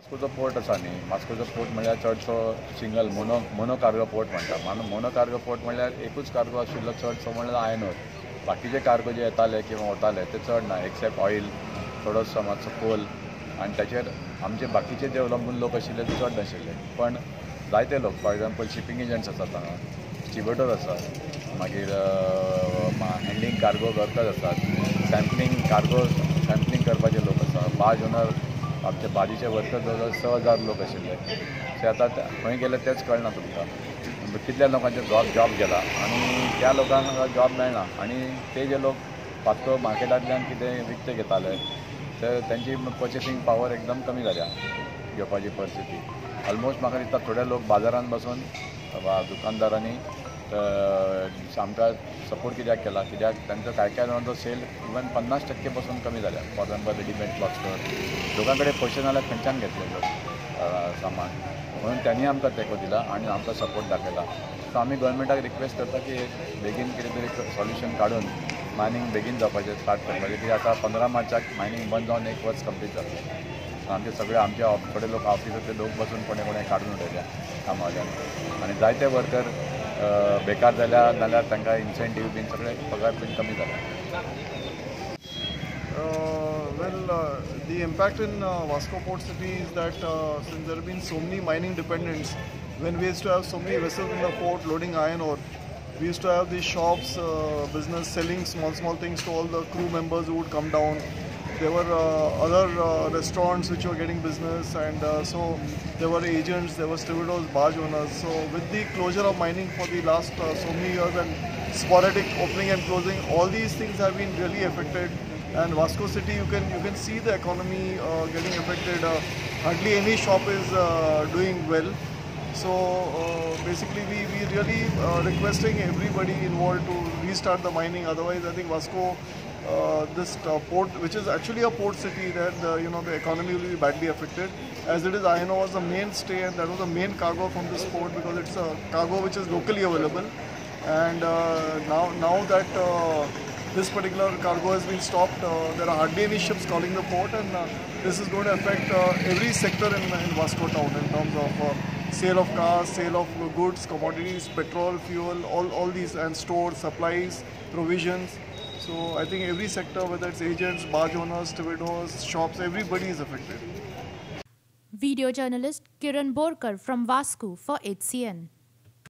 वास्कोचो port आसा न्ही, वास्कोचो port म्हणल्यार चडसो सिंगल मोनो कार्गो पोर्ट म्हणटा. मोनो कार्गो पोर्ट म्हणल्यार एकूच कार्गो आशिल्लो चडसो म्हणल्यार आयर्न ओर. बाकीचे कार्गो जे येताले किंवा वताले ते चड ना, एक्सेप्ट ऑयल, थोडोसो मातसो कोल, आनी ताचेर आमचे बाकीचे जे अवलंबून लोक आशिल्ले ते चड नाशिल्ले. पण जायते लोक, फॉर एक्झाम्पल शिपींग एजंट्स आसात हांगा, स्टिवर्डर आसात, मागीर हँडलिंग कार्गो वर्कर्स आसात, सॅम्पलिंग करपाचे लोक आसात, बार्ज ओनर, आमचे बाजीचे वर्कर्स जवळ 6,000 लोक आशिल्ले. ते आतां खंय गेले तेच कळना तुमकां. कितल्या लोकांचे जॉब गेला आनी त्या लोकांक जॉब मेळना. आनी ते जे लोक वास्को मार्केटांतल्यान कितें विकते घेताले ते त्यांची पर्चेसींग पावर एकदम कमी जाल्या घेवपाची परिस्थिती. ऑलमोस्ट म्हाका दिसता थोडे लोक बाजारांत बसून दुकानदारांनी आमकां सपोर्ट कित्याक केला, कित्याक तांचो कांय जाणांचो सेल इवन 50% पासून कमी जाल्या. For example readymade cloth store, लोकां कडेन पयशे नाल्यार खंयच्यान घेतले लोक सामान, म्हणून त्यांनी आमकां तेंको दिला आनी आमकां सपोर्ट दाखयला. सो आमी गव्हर्मेंटाक रिक्वेस्ट करता की बेगीन कितें तरी सोल्युशन काडून मायनींग बेगीन जावपाचें स्टार्ट करपाचें. कित्याक आतां 15 मार्चाक मायनींग बंद जावन 1 वर्स कंप्लीट जातलें. आमचे सगळे थोडे लोक ऑफिसांतले लोक बसून कोणे काडून उडयल्या कामावयल्यान. आनी जायते वर्कर बेकार जाल्या, नाल्यार तांकां इन्सेंटीव बीन सगळे पगार बीन कमी जाल्या. The impact in Vasco Port City is that since there have been so many mining dependents, when we used to have so many vessels in the port loading iron ore, we used to have these shops, business selling small things to all the crew members who would come down. There were other restaurants which were getting business, and so there were agents, there were stevedores, barge owners. So with the closure of mining for the last so many years and sporadic opening and closing, all these things have been really affected. And Vasco City, you can see the economy getting affected. Hardly any shop is doing well. So basically we really requesting everybody involved to restart the mining. Otherwise, I think Vasco, this port, which is actually a port city, that the economy will be badly affected. As it is, iron ore was the mainstay, and that was the main cargo from this port because it's a cargo which is locally available. And now that this particular cargo has been stopped, there are hardly any ships calling the port, and this is going to affect every sector in Vasco town in terms of sale of cars, sale of goods, commodities, petrol, fuel, all these, and stores, supplies, provisions. So I think every sector, whether it's agents, barge owners, stevedores, shops, everybody is affected. Video journalist Kiran Borkar from Vasco for HCN.